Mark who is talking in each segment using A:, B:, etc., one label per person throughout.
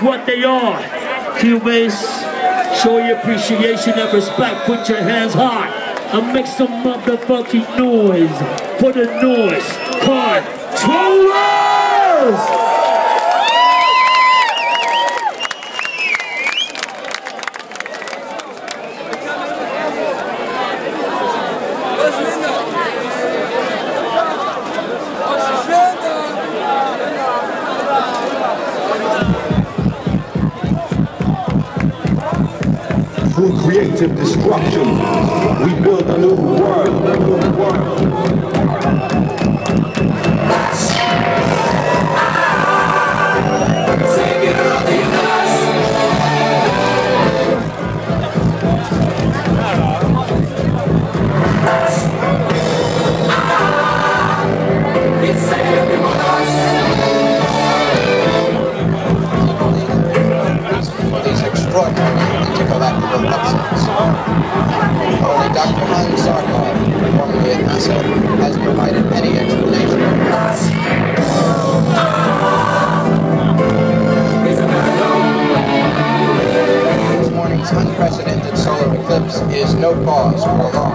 A: what they are. Cubase, show your appreciation and respect. Put your hands high and make some motherfucking noise for the noise controllers!
B: Through creative destruction, we build a new world. Savior of the universe. It's everyone else. For these extraordinary intergalactical episodes. Only Dr. Hans Zarkov, formerly at NASA, has provided any explanation. This morning's unprecedented solar eclipse is no cause for alarm.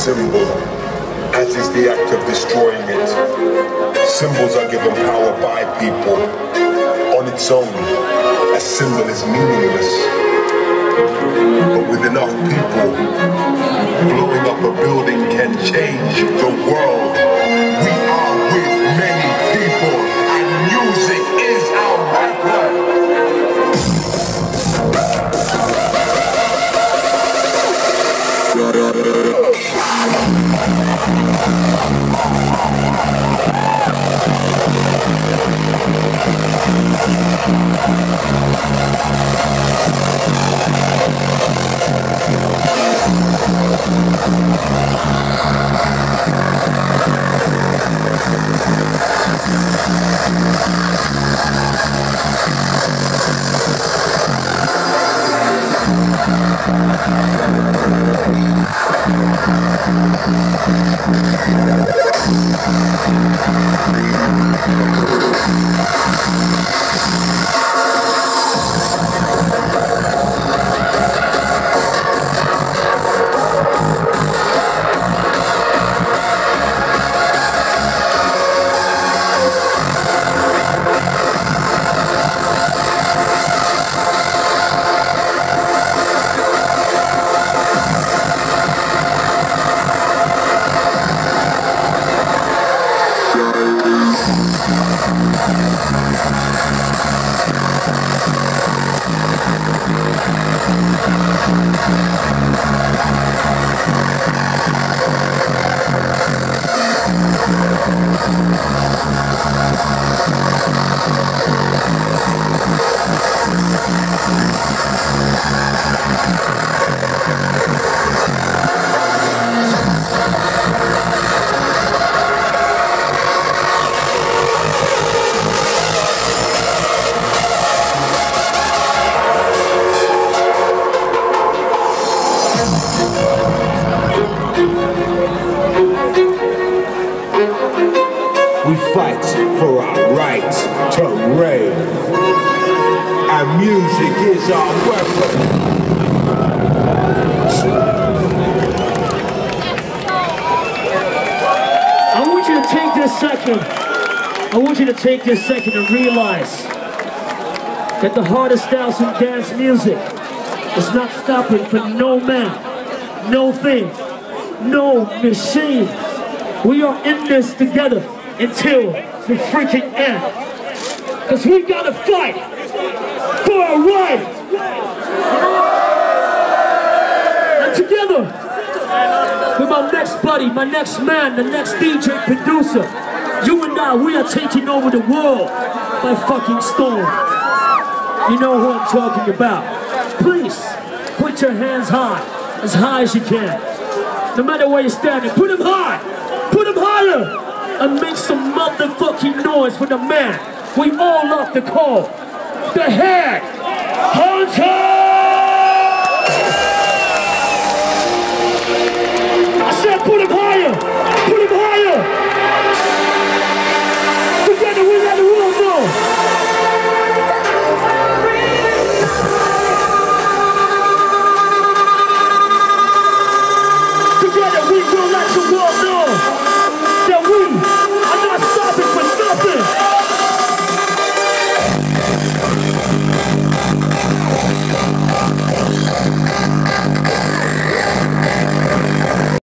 C: Symbol, as is the act of destroying it. Symbols are given power by people. On its own, a symbol is meaningless. But with enough people, blowing up a building can change the world. We are with many people, and music is our weapon.
D: We fight for our right to rave, and music is our weapon.
A: I want you to take this second. I want you to take this second and realize that the hardest styles in dance music is not stopping for no man, no thing, no machine. We are in this together until the freaking end. Cause we gotta fight for our right. And together, with my next buddy, my next man, the next DJ producer, you and I, we are taking over the world by fucking storm. You know who I'm talking about. Please, put your hands high as you can. No matter where you're standing, put them high, put them higher. And make some motherfucking noise for the man we all love to call the Head Hunter!